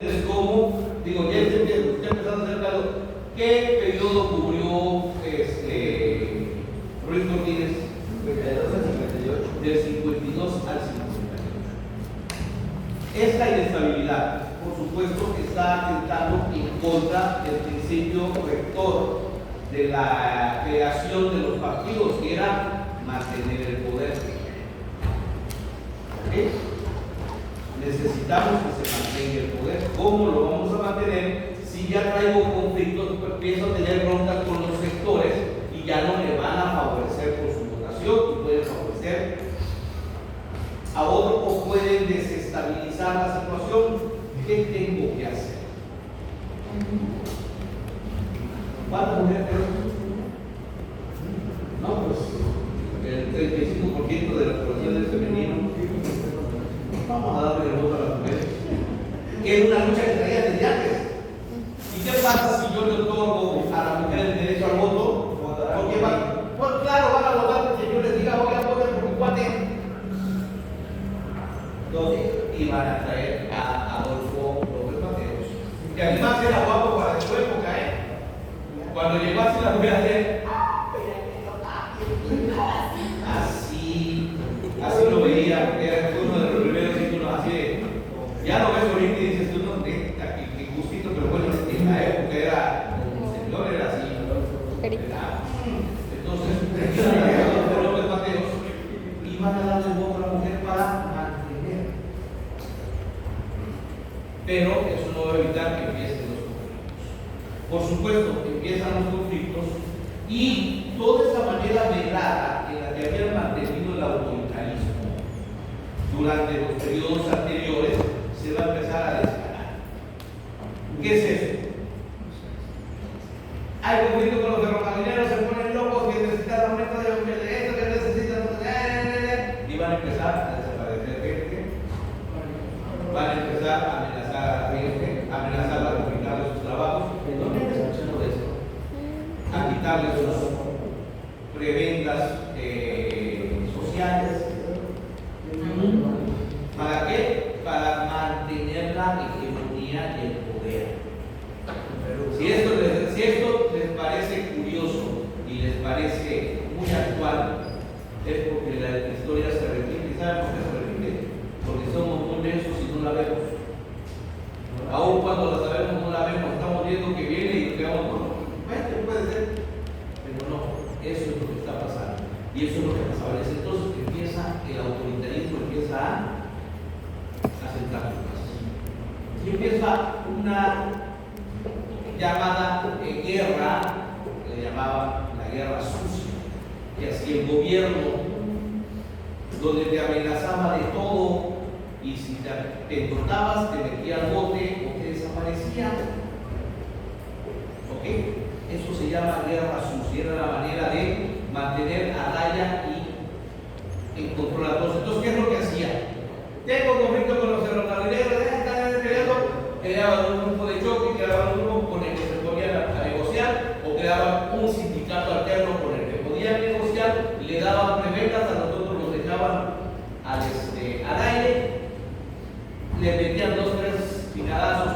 Es como, digo, ya empezando a hacer caso, ¿qué periodo cubrió Ruiz Cortines? 52 al 58. Del 52 al 58. Esta inestabilidad, por supuesto, está atentando en contra del principio rector de la creación de los partidos, que era mantener el poder. ¿Okay? Necesitamos que se mantenga el poder. ¿Cómo lo vamos a mantener si ya traigo conflictos? Empiezo a tener broncas con los sectores y ya no me van a favorecer por su votación y pueden favorecer a otro o pueden desestabilizar la situación. ¿Qué tengo que hacer? ¿Cuántas mujeres tenemos? No, pues el 35% de la población es femenino. Vamos a darle el voto a las mujeres, que es una lucha que traía desde antes. ¿Y qué pasa si yo le otorgo a las mujeres el derecho al voto? Porque pues claro, van a votar porque yo les diga, voy a votar por mi cuate. Entonces, y van a traer a Adolfo López Mateos, que además era guapo para su época, ¿eh? Cuando llegó así la mujer a hacer, así lo veía, porque era uno de los primeros títulos así de, ya lo ves ahorita y dices tú, no, qué gustito, pero bueno, en la época era, el señor era así. Entonces, por López Mateos, iban a darle voto a la mujer para mantener. Pero eso no va a evitar que empiecen los conflictos. Por supuesto, empiezan los conflictos y toda esa manera velada en la que habían mantenido el autoritarismo durante los periodos anteriores se va a empezar a descargar. ¿Qué es eso? Hay conflicto con los ferrocarrileros, se ponen locos, que necesitan aumento de esto, que necesitan, y van a empezar a desaparecer gente, van a empezar a amenazar a la gente, a amenazarla con quitarle sus trabajos. ¿Dónde han escuchado de eso? A quitarle sus prebendas sociales. ¿Para qué? Para mantener la hegemonía y el poder. Si esto les parece curioso y les parece muy actual, es porque la historia se repite. ¿Saben por qué se repite? Porque somos muy mensos y no la vemos. Aún cuando la sabemos, no la vemos. Estamos viendo que viene y nos quedamos, bueno, puede ser. Pero no, eso es lo que está pasando. Y eso es lo que pasaba. Es entonces que empieza el autoritarismo, empieza a sentar sus bases. Y empieza una llamada guerra, que le llamaban la guerra sucia, que hacía el gobierno, donde te amenazaba de todo y si te entortabas, te metía al bote o te desaparecía. ¿Ok? Eso se llama guerra sucia, era la manera de mantener a raya y en control a todos. Entonces, ¿qué es lo que hacía? Tengo conflicto con los ferrocarrileros, están peleando, creaban un grupo de choque, creaban un grupo con el que se ponían a negociar, o creaban un sindicato alterno con el que podían negociar, le daban prebendas, a nosotros nos dejaban al aire, le metían 2 o 3 pinadazos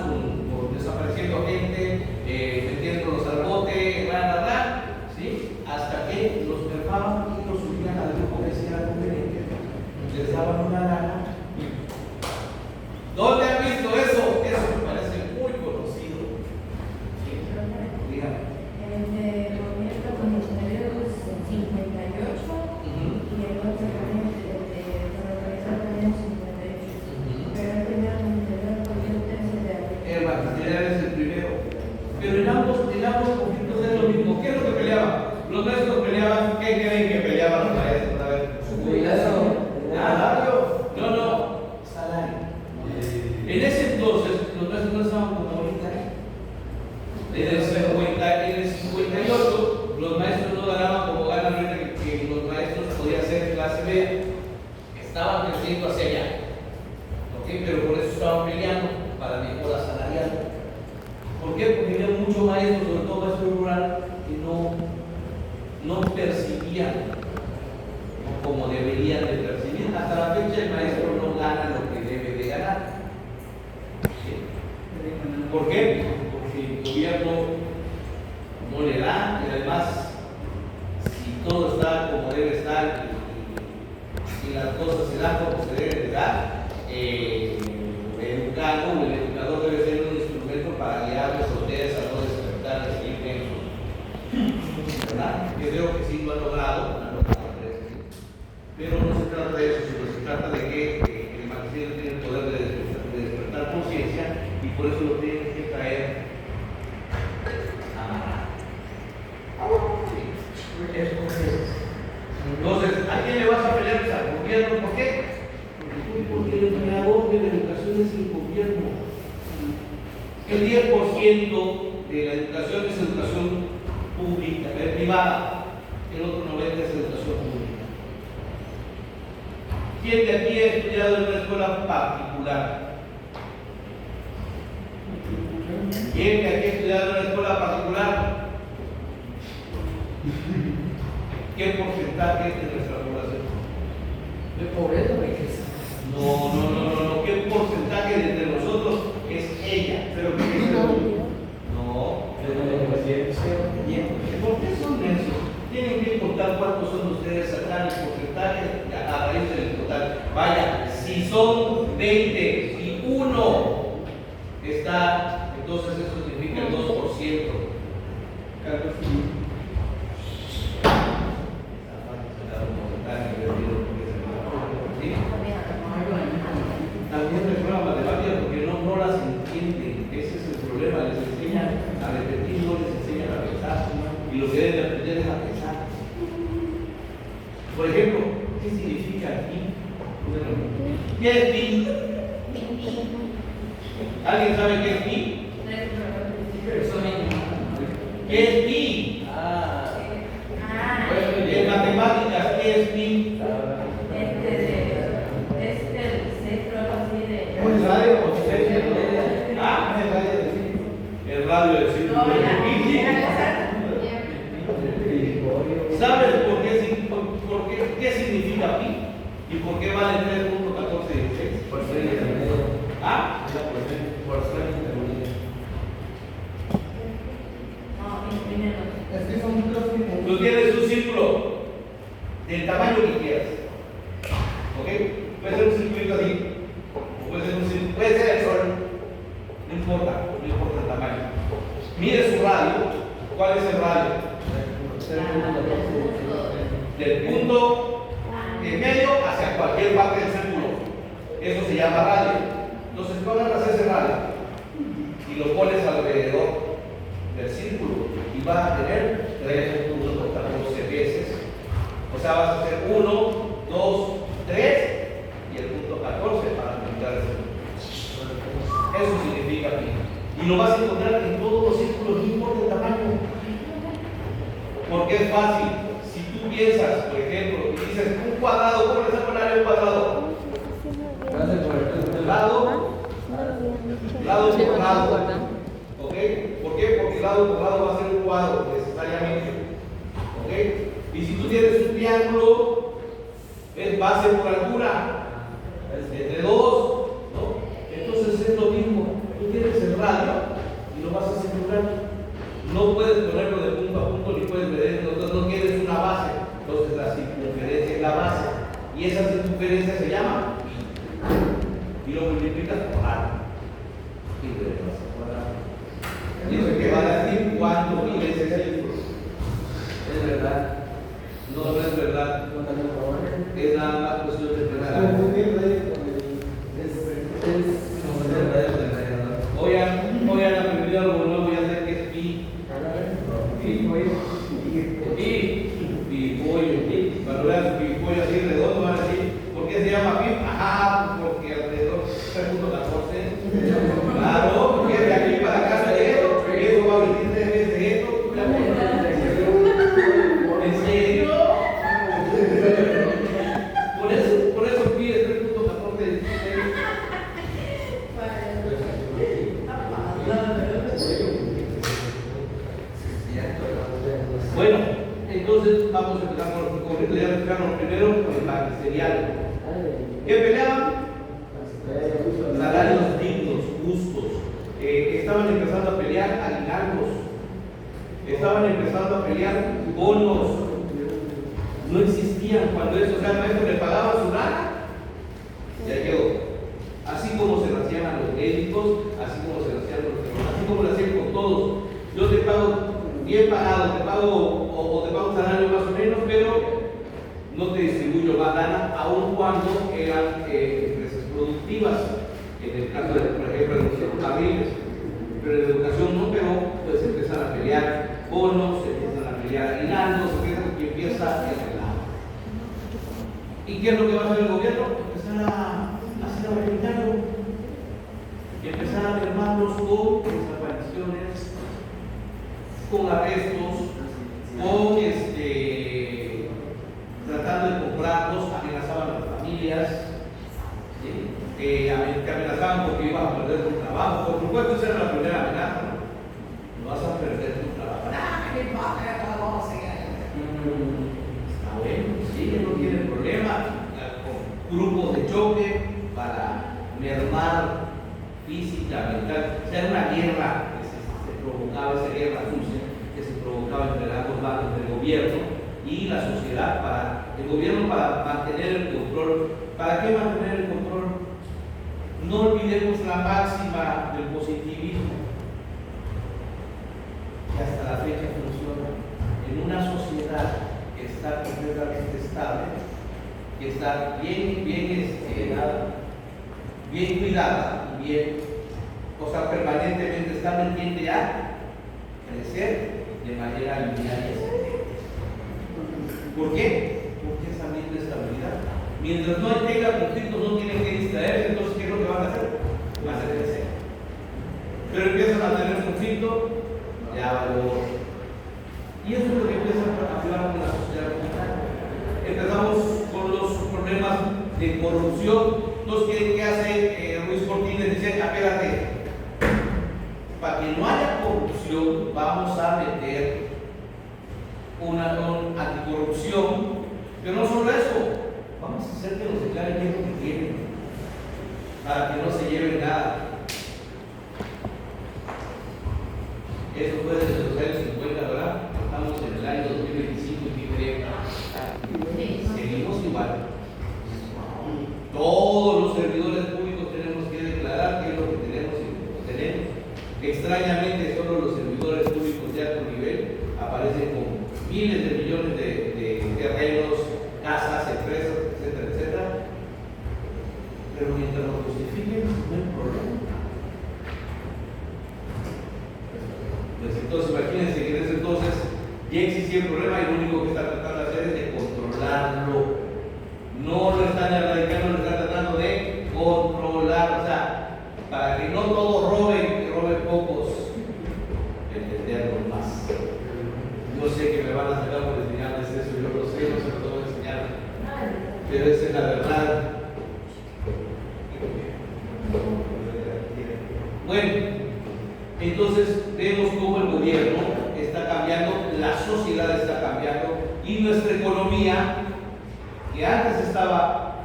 por desapareciendo gente, metiéndolos al bote, ¿sí? Hasta que los trepaban y los subían al grupo que sea conveniente, les daban una lana. ¿Dónde han visto eso? Eso me parece muy conocido. Dígame. El de gobierno con los periodos 58 y el otro también, el de ferrocarril también 58. Pero el primero con el gobierno de El magisterial es el primero. Pero en ambos conflictos es lo mismo. ¿Qué es lo que peleaban? Los maestros peleaban. ¿Qué creen que peleaban los maestros? A ver. ¿Salario? No. Salario. En ese entonces, los maestros no estaban como ahorita. En el 58, los maestros no ganaban como ganan ahorita, que los maestros podían ser clase B. Estaban creciendo hacia allá. ¿Ok? Pero por eso estaban peleando para mejora salarial. ¿Por qué? Porque había muchos maestros, sobre todo maestros rural, que no percibían como deberían de percibir. Hasta la fecha el maestro no gana lo que debe de ganar. ¿Sí? ¿Por qué? Porque el gobierno no le da, y además, si todo está como debe estar y las cosas se dan como se deben de dar, el educador debe ser un instrumento para guiarlos a ustedes a no despertar de seguir densos, ¿verdad? Yo creo que sí lo han logrado, pero no se trata de eso, sino se trata de que el magisterio tiene el poder de despertar conciencia y por eso lo tienen que traer amarrado. Entonces, ¿a quién le vas a pelear? Pues al gobierno. ¿Por qué? Porque el creador de la educación es el gobierno. El 10% de la educación es educación pública, privada, el otro 90% es educación pública. ¿Quién de aquí ha estudiado en una escuela particular? ¿Quién de aquí ha estudiado en una escuela particular? ¿Qué porcentaje es de nuestra población? ¿De pobreza o riqueza? No. ¿Qué porcentaje de entre nosotros es ella? ¿Pero qué es eso? No. ¿Por qué son densos? Tienen que contar cuántos son ustedes acá, el porcentaje a raíz del total. Vaya, si son 20 y 1 está, entonces eso significa el 2%. Carlos, ¿sí? También recuerdan matemáticas porque no las entienden. Ese es el problema. Les enseñan a repetir, no les enseñan a pensar. Y lo que deben aprender es a pensar. Por ejemplo, ¿qué significa pi? ¿Qué es pi? ¿Alguien sabe qué es pi? ¿Qué es pi? En matemáticas, ¿qué es pi? El radio del círculo. ¿Sabes qué significa pi? ¿Y por qué vale 3.1416? Por ser intermedio. ¿Ah? Por ser intermedio. Es que son muchos tipos. Tú tienes un círculo del tamaño que quieras. ¿Ok? Puede ser un circulito así. O puede ser un círculo. Puede ser el sol. No importa el tamaño. Mide su radio. ¿Cuál es el radio? Del punto en medio hacia cualquier parte del círculo. Eso se llama radio. Entonces tú agarras ese radio y lo pones alrededor del círculo y vas a tener 3.14 veces. O sea, vas a hacer 1, 2, 3 y el punto 14 para completar el círculo. Eso significa pi. Y lo vas a encontrar en todos los círculos, no importa el tamaño. Porque es fácil. Si tú piensas, por ejemplo, y dices un cuadrado, ¿cómo le saco el área a un cuadrado? Lado por lado. ¿Ok? ¿Por qué? Porque lado por lado va a ser un cuadro necesariamente. ¿Ok? Y si tú tienes un triángulo, es base por altura. Entre dos, ¿no? Entonces es lo mismo. Tú tienes el radio y lo vas a asegurar. No puedes ponerlo de punto a punto ni puedes ver, entonces no quieres una base. Entonces la circunferencia es la base. Y esa circunferencia se llama pi. Y lo multiplicas por A. Y te vas a cuadrar. Y eso que va a decir cuánto mide ese círculo. Es verdad. No es verdad. Es nada más cuestión de pensar. Hoy han aprendido algo nuevo, ya sé que es pi. Pipollo. Cuando veas un pipollo así redondo, van a decir, ¿por qué se llama pi? Ajá, porque alrededor 3.14. Claro, porque de aquí para acá sale esto, y eso va a venir 3 veces esto. ¿En serio? Por eso pi es 3.14. Bueno, entonces vamos a empezar con los conflictos. Ya explicaron primero con el magisterial. ¿Qué peleaban? Salarios dignos, justos. estaban empezando a pelear aguinaldos, estaban empezando a pelear bonos, no existían cuando eso, o sea, el maestro le pagaba su lana, ya quedó. Así como se lo hacían a los médicos, así como se lo hacían a los demás, así como lo hacían con todos. Yo te pago bien pagado, te pago o te pago un salario más o menos, pero no te distribuyo más lana, aun cuando eran empresas productivas. En el caso de, por ejemplo, de los ferrocarriles, pero en la educación no, pero pues empiezan a pelear bonos, empiezan a pelear aguinaldos, empieza el relajo. ¿Y qué es lo que va a hacer el gobierno? Empezar a hacer aumentarlo y empezar a mermarlos con desapariciones, con arrestos, con tratando de comprarlos, amenazaban a las familias, ¿sí? Que amenazaban porque ibas a perder tu trabajo. Por supuesto, esa era la primera amenaza, ¿no? Vas a perder tu trabajo. ¿Qué pasa? Vamos a seguir. Está bueno, sí, no tiene problema. Con grupos de choque para mermar física, mental. O sea, era una guerra que se provocaba, esa guerra sucia que se provocaba entre ambos bandos del gobierno y la sociedad, para el gobierno, para mantener el control. ¿Para qué mantener el control? No olvidemos la máxima del positivismo, que hasta la fecha funciona. En una sociedad que está completamente estable, que está bien cuidada, o sea, permanentemente estable, tiende a crecer de manera lineal. ¿Por qué? Porque esa misma estabilidad. Mientras no tenga conflictos, no tienen que distraerse, entonces ¿qué es lo que van a hacer? Van a crecer. Pero empiezan a tener conflicto, ya valor. Y eso es lo que empieza a hablar con la sociedad comunitaria. Empezamos con los problemas de corrupción. Entonces, ¿qué hace Ruiz Cortines? Dice, espérate, para que no haya corrupción, vamos a meter una anticorrupción, pero no solo eso, vamos a hacer que nos declaren qué es lo que quieren, para que no se lleven nada. Eso fue desde los años 50, ¿verdad? Estamos en el año 2025 y seguimos igual. Todos los servidores públicos tenemos que declarar qué es lo que tenemos y lo que tenemos. Extrañamente, solo los servidores públicos de alto nivel aparecen con miles de millones de terrenos, casas, empresas, etcétera, etcétera. Pero mientras lo justifiquen, no hay problema. Pues entonces, imagínense que en ese entonces ya existía el problema y lo único que está tratando de hacer es de controlarlo. No lo están erradicando, lo están tratando de controlar, o sea, para que no todos roben, que roben pocos, entenderlos más. Yo sé que me van a sacar por enseñarles eso, yo lo sé, no se lo tengo que enseñar, pero esa es la verdad. Bueno, entonces vemos cómo el gobierno está cambiando, la sociedad está cambiando y nuestra economía, que antes estaba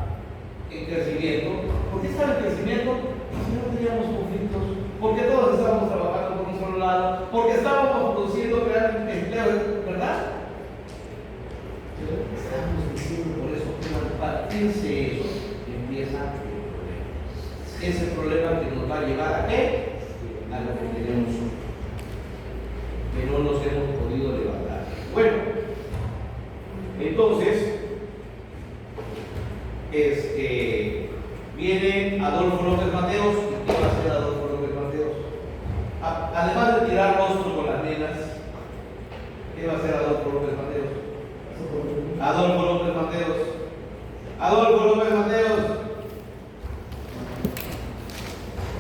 en crecimiento. ¿Por qué estaba en crecimiento? Porque no teníamos conflictos, porque todos estábamos trabajando por un solo lado, porque estábamos produciendo, creando empleo, ¿verdad? Pero estamos diciendo por eso que al partirse eso, empieza el problema. Ese problema que nos va a llevar a qué? A lo que tenemos hoy, que no nos hemos podido levantar. Bueno, entonces, viene Adolfo López Mateos. ¿Qué va a hacer Adolfo López Mateos? Además de tirar rostro con las nenas, ¿qué va a hacer Adolfo López Mateos? Adolfo López Mateos